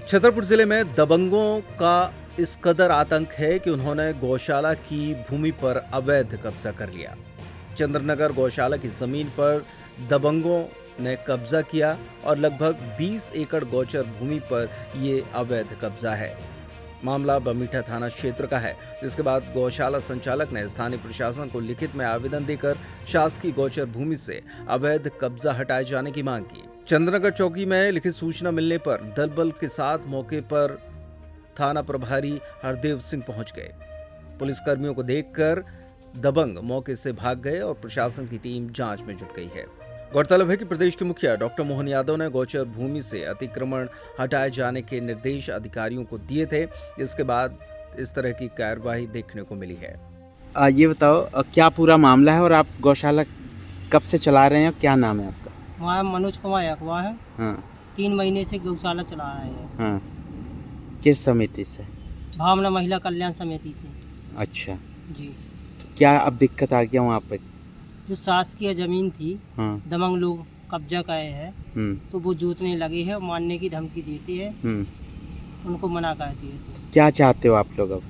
छतरपुर जिले में दबंगों का इस कदर आतंक है कि उन्होंने गौशाला की भूमि पर अवैध कब्जा कर लिया। चंद्रनगर गौशाला की जमीन पर दबंगों ने कब्जा किया और लगभग 20 एकड़ गौचर भूमि पर ये अवैध कब्जा है। मामला बमीठा थाना क्षेत्र का है, जिसके बाद गौशाला संचालक ने स्थानीय प्रशासन को लिखित में आवेदन देकर शासकीय गौचर भूमि से अवैध कब्जा हटाए जाने की मांग की। चंद्रनगर चौकी में लिखित सूचना मिलने पर दल बल के साथ मौके पर थाना प्रभारी हरदेव सिंह पहुंच गए। पुलिसकर्मियों को देखकर दबंग मौके से भाग गए और प्रशासन की टीम जांच में जुट गई है। गौरतलब है कि प्रदेश के मुखिया डॉक्टर मोहन यादव ने गौचर भूमि से अतिक्रमण हटाए जाने के निर्देश अधिकारियों को दिए थे। इसके बाद इस तरह की कार्रवाई देखने को मिली है। ये बताओ क्या पूरा मामला है और आप गौशाला कब से चला रहे हैं, क्या नाम है आपका? वहाँ मनोज कुमार अकवा है। हाँ। 3 महीने से गौशाला चला रहे हैं। हाँ। किस समिति से? भावना महिला कल्याण समिति से। अच्छा जी। तो क्या अब दिक्कत आ गया वहाँ पे? जो शासकीय जमीन थी, हाँ। दबंग लोग कब्जा करे हैं, तो वो जोतने लगे हैं, मारने की धमकी देते हैं। उनको मना कर दिए थे। क्या चाहते हो आप लोग अब?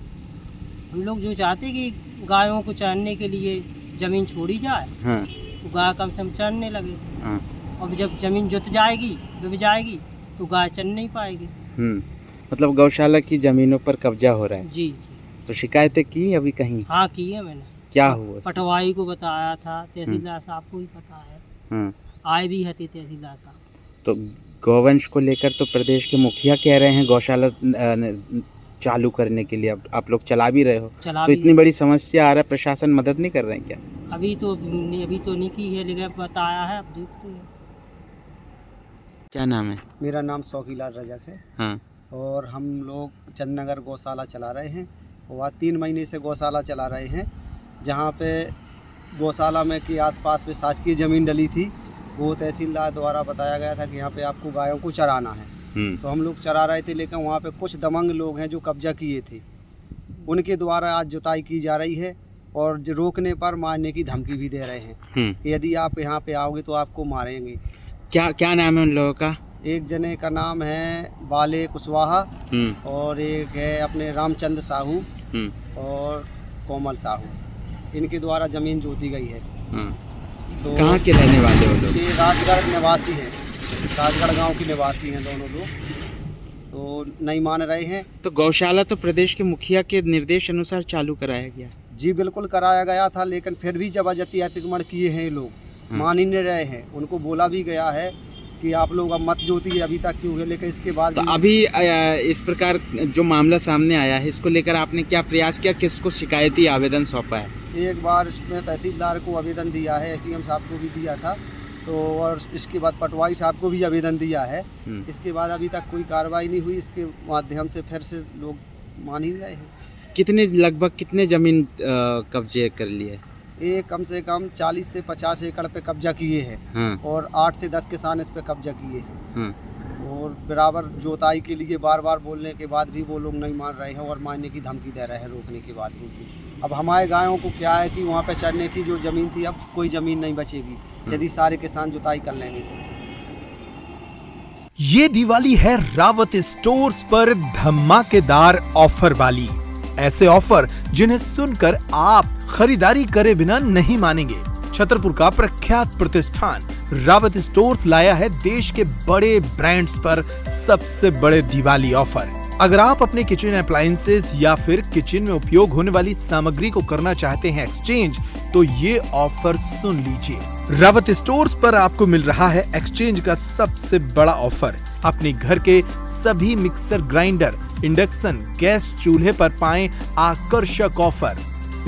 हम लोग जो चाहते कि गायों को चरने के लिए जमीन छोड़ी जाए। हाँ। तो गाय कम से कम चरने लगे। हाँ। अब जब जमीन जुत जाएगी, बिक जाएगी, तो गाय चर नहीं पाएगी। मतलब गौशाला की जमीनों पर कब्जा हो रहा है? जी जी। तो शिकायतें की अभी कहीं? हाँ की है मैंने। क्या हुआ? पटवाई को बताया था, तहसीलदार साहब को ही पता है। आए भी हते तहसीलदार साहब। तो गौवंश को लेकर तो प्रदेश के मुखिया कह रहे हैं गौशाला चालू करने के लिए, आप लोग चला भी रहे हो, तो इतनी बड़ी समस्या आ रहा है, प्रशासन मदद नहीं कर रहे हैं क्या? अभी तो नहीं की है, लेकिन बताया है, अब देखते हैं। क्या नाम है? मेरा नाम शौकीलाल रजक है। हाँ। और हम लोग चंद्रनगर गौशाला चला रहे हैं। वह 3 महीने से गौशाला चला रहे हैं, जहाँ पे गौशाला में के आसपास में शासकीय ज़मीन डली थी। वो तहसीलदार द्वारा बताया गया था कि यहाँ पे आपको गायों को चराना है। तो हम लोग चरा रहे थे, लेकिन वहाँ पे कुछ दबंग लोग हैं जो कब्जा किए थे, उनके द्वारा आज जुताई की जा रही है और रोकने पर मारने की धमकी भी दे रहे हैं कि यदि आप यहाँ पे आओगे तो आपको मारेंगे। क्या नाम है उन लोगों का? एक जने का नाम है बाले कुशवाहा और एक है अपने रामचंद्र साहू और कोमल साहू। इनके द्वारा जमीन जोती गई है। तो कहाँ के रहने वाले हो लोग? ये राजगढ़ निवासी हैं, राजगढ़ गांव के निवासी हैं दोनों लोग, तो नहीं मान रहे हैं। तो गौशाला तो प्रदेश के मुखिया के निर्देश अनुसार चालू कराया गया? जी बिल्कुल कराया गया था, लेकिन फिर भी जबरदस्ती अतिक्रमण किए हैं लोग, मान ही नहीं रहे हैं। उनको बोला भी गया है कि आप लोग अब मत जोतिए, अभी तक क्यों है, लेकिन इसके बाद तो अभी इस प्रकार जो मामला सामने आया है, इसको लेकर आपने क्या प्रयास किया, किसको शिकायती आवेदन सौंपा है? एक बार इसमें तहसीलदार को आवेदन दिया है, एसडीएम साहब को भी दिया था, तो और इसके बाद पटवाई साहब को भी आवेदन दिया है। इसके बाद अभी तक कोई कार्रवाई नहीं हुई। इसके माध्यम से फिर से लोग मान ही रहे हैं। लगभग कितने जमीन कब्जे कर लिए? ये कम से कम 40 से 50 एकड़ पे कब्जा किए हैं। और 8 से 10 किसान इस पे कब्जा किए हैं। और बराबर जोताई के लिए बार बार बोलने के बाद भी वो लोग नहीं मान रहे हैं और मारने की धमकी दे रहे हैं रोकने के बाद भी। अब हमारे गायों को क्या है कि वहाँ पे चरने की जो ज़मीन थी, अब कोई ज़मीन नहीं बचेगी यदि सारे किसान जुताई कर लेंगे तो। ये दिवाली है रावत स्टोर्स पर धमाकेदार ऑफर वाली। ऐसे ऑफर जिन्हें सुनकर आप खरीदारी करे बिना नहीं मानेंगे। छतरपुर का प्रख्यात प्रतिष्ठान रावत स्टोर्स लाया है देश के बड़े ब्रांड्स पर सबसे बड़े दिवाली ऑफर। अगर आप अपने किचन अप्लायंसेस या फिर किचन में उपयोग होने वाली सामग्री को करना चाहते हैं एक्सचेंज, तो ये ऑफर सुन लीजिए। रावत स्टोर्स पर आपको मिल रहा है एक्सचेंज का सबसे बड़ा ऑफर। अपने घर के सभी मिक्सर ग्राइंडर, इंडक्शन गैस चूल्हे पर पाएं आकर्षक ऑफर।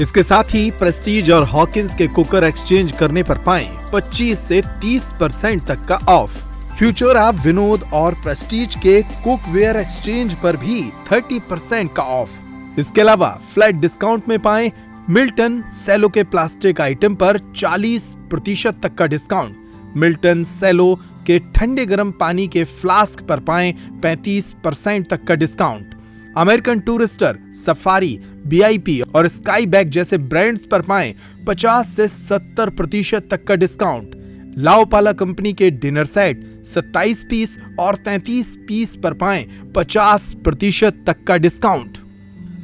इसके साथ ही प्रेस्टीज और हॉकिंस के कुकर एक्सचेंज करने पर पाएं 25 से 30% तक का ऑफ। फ्यूचरा, विनोद और प्रेस्टीज के कुकवेयर एक्सचेंज पर भी 30% का ऑफ। इसके अलावा फ्लैट डिस्काउंट में पाएं मिल्टन सेलो के प्लास्टिक आइटम पर 40% तक का डिस्काउंट। मिल्टन सेलो के ठंडे गर्म पानी के फ्लास्क पर पाएं 35% तक का discount. American Tourister, Safari, VIP और स्काई बैग जैसे ब्रांड्स पर पाएं 50 से 70% तक का डिस्काउंट। लाओपाला कंपनी के डिनर सेट 27 पीस और 33 पीस पर पाएं 50% तक का डिस्काउंट।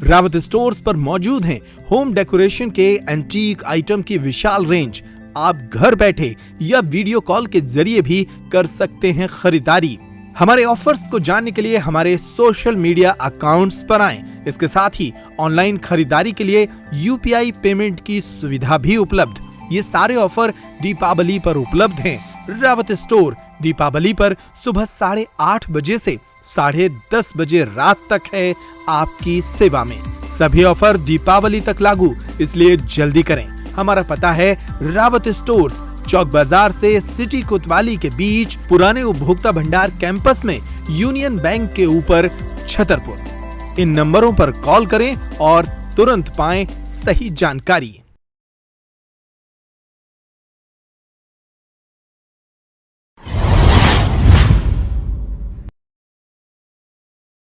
रावत स्टोर्स पर मौजूद हैं होम डेकोरेशन के एंटीक आइटम की विशाल रेंज। आप घर बैठे या वीडियो कॉल के जरिए भी कर सकते हैं खरीदारी। हमारे ऑफर्स को जानने के लिए हमारे सोशल मीडिया अकाउंट्स पर आएं। इसके साथ ही ऑनलाइन खरीदारी के लिए यूपीआई पेमेंट की सुविधा भी उपलब्ध। ये सारे ऑफर दीपावली पर उपलब्ध हैं। रावत स्टोर दीपावली पर सुबह 8:30 बजे से 10:30 बजे रात तक है आपकी सेवा में। सभी ऑफर दीपावली तक लागू, इसलिए जल्दी करें। हमारा पता है रावत स्टोर्स, चौक बाजार से सिटी कोतवाली के बीच, पुराने उपभोक्ता भंडार कैंपस में, यूनियन बैंक के ऊपर, छतरपुर। इन नंबरों पर कॉल करें और तुरंत पाएं सही जानकारी।